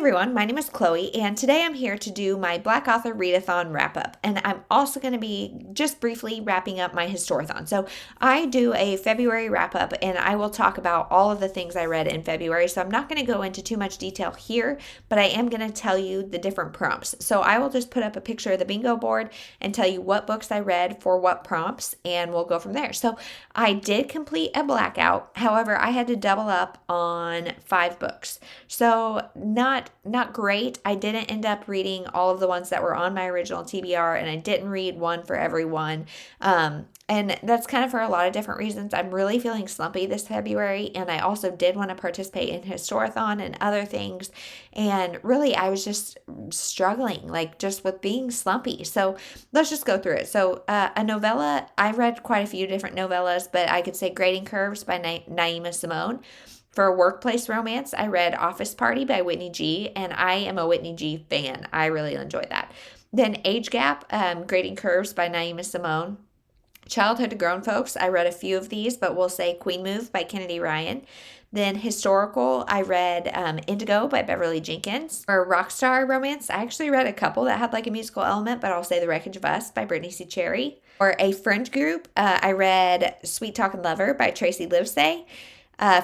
everyone, my name is Chloe, and today I'm here to do my Black Author Readathon wrap up. And I'm also going to be just briefly wrapping up my Historathon. So I do a February wrap up, and I will talk about all of the things I read in February. So I'm not going to go into too much detail here, but I am going to tell you the different prompts. So I will just put up a picture of the bingo board and tell you what books I read for what prompts, and we'll go from there. So I did complete a blackout. However, I had to double up on 5 books. So not great. I didn't end up reading all of the ones that were on my original TBR, and I didn't read one for every one. And that's kind of for a lot of different reasons. I'm really feeling slumpy this February, and I also did want to participate in Historathon and other things. And really, I was just struggling, like just with being slumpy. So let's just go through it. So a novella, I read quite a few different novellas, but I could say Grading Curves by Naima Simone. For workplace romance, I read Office Party by Whitney G, and I am a Whitney G fan. I really enjoyed that. Then Age Gap, Grading Curves by Naima Simone. Childhood to Grown Folks, I read a few of these, but we'll say Queen Move by Kennedy Ryan. Then historical, I read Indigo by Beverly Jenkins. For Rockstar romance, I actually read a couple that had like a musical element, but I'll say The Wreckage of Us by Brittany C. Cherry. For a friend group, I read Sweet Talkin' Lover by Tracy Livesay.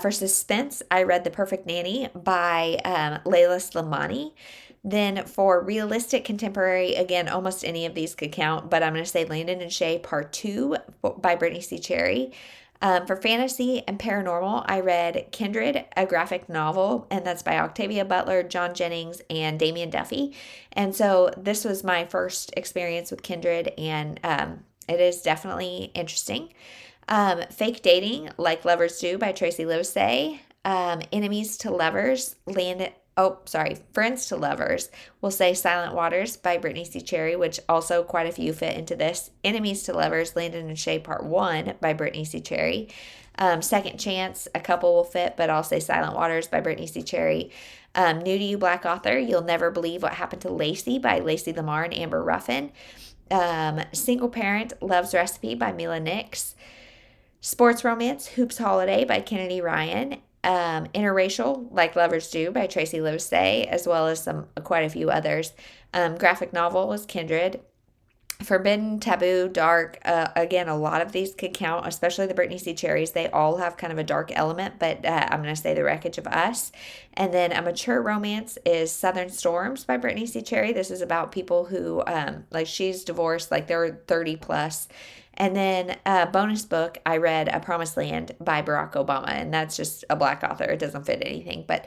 For suspense, I read The Perfect Nanny by Layla Slimani. Then for realistic contemporary, again, almost any of these could count, but I'm going to say Landon and Shay Part 2 by Brittany C. Cherry. For fantasy and paranormal, I read Kindred, a graphic novel, and that's by Octavia Butler, John Jennings, and Damian Duffy. And so this was my first experience with Kindred, and it is definitely interesting. Fake Dating, Like Lovers Do by Tracy Livesay. Enemies to Lovers, Friends to Lovers, we'll say Silent Waters by Brittany C. Cherry, which also quite a few fit into this. Enemies to Lovers, Landon and Shay Part 1 by Brittany C. Cherry. Second Chance, a couple will fit, but I'll say Silent Waters by Brittany C. Cherry. New to You Black Author, You'll Never Believe What Happened to Lacey by Lacey Lamar and Amber Ruffin. Single Parent, Love's Recipe by Mila Nix. Sports Romance, Hoops Holiday by Kennedy Ryan. Interracial, Like Lovers Do by Tracy Livesay, as well as quite a few others. Graphic novel is Kindred. Forbidden, Taboo, Dark. Again, a lot of these could count, especially the Brittany C. Cherries. They all have kind of a dark element, but I'm going to say The Wreckage of Us. And then a mature romance is Southern Storms by Brittany C. Cherry. This is about people who, she's divorced, like they're 30 plus. And then a bonus book, I read A Promised Land by Barack Obama, and that's just a Black author. It doesn't fit anything. But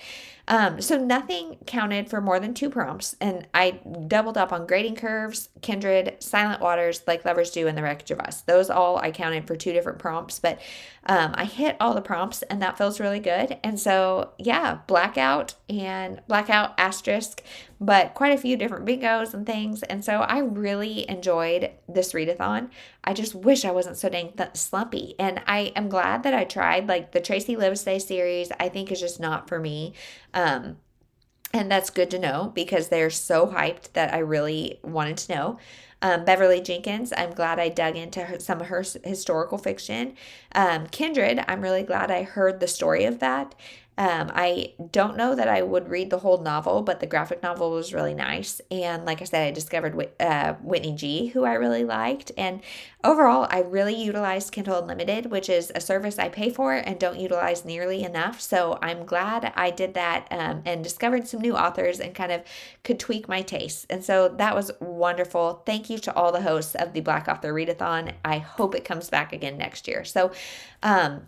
so nothing counted for more than 2 prompts, and I doubled up on Grading Curves, Kindred, Silent Waters, Like Lovers Do, and The Wreckage of Us. Those all I counted for 2 different prompts, but I hit all the prompts, and that feels really good. And so, yeah, blackout asterisk, but quite a few different bingos and things. And so I really enjoyed this readathon. I just wish I wasn't so dang slumpy. And I am glad that I tried. Like the Tracy Livesay series, I think is just not for me. And that's good to know because they're so hyped that I really wanted to know. Beverly Jenkins, I'm glad I dug into some of her historical fiction. Kindred, I'm really glad I heard the story of that. I don't know that I would read the whole novel, but the graphic novel was really nice. And like I said, I discovered Whitney G, who I really liked. And overall, I really utilized Kindle Unlimited, which is a service I pay for and don't utilize nearly enough. So I'm glad I did that and discovered some new authors and kind of could tweak my tastes. And so that was wonderful. Thank you to all the hosts of the Black Author Readathon. I hope it comes back again next year. So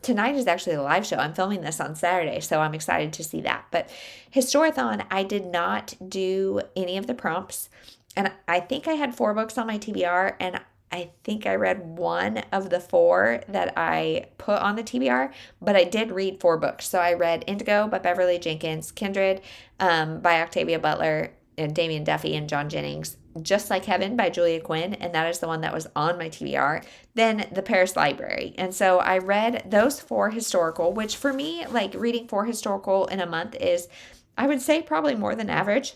tonight is actually a live show. I'm filming this on Saturday, so I'm excited to see that. But Historathon, I did not do any of the prompts, and I think I had 4 books on my TBR, and I think I read 1 of the 4 that I put on the TBR, but I did read 4 books. So I read Indigo by Beverly Jenkins, Kindred by Octavia Butler, and Damian Duffy and John Jennings, Just Like Heaven by Julia Quinn, and that is the one that was on my TBR. Then The Paris Library. And so I read those 4 historical, which for me, like reading 4 historical in a month is, I would say, probably more than average.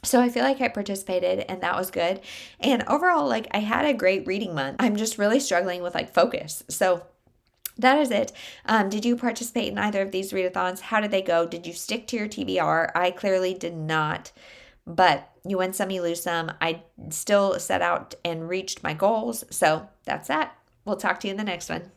So I feel like I participated and that was good. And overall, like I had a great reading month. I'm just really struggling with like focus. So that is it. Did you participate in either of these readathons? How did they go? Did you stick to your TBR? I clearly did not, but you win some, you lose some. I still set out and reached my goals. So that's that. We'll talk to you in the next one.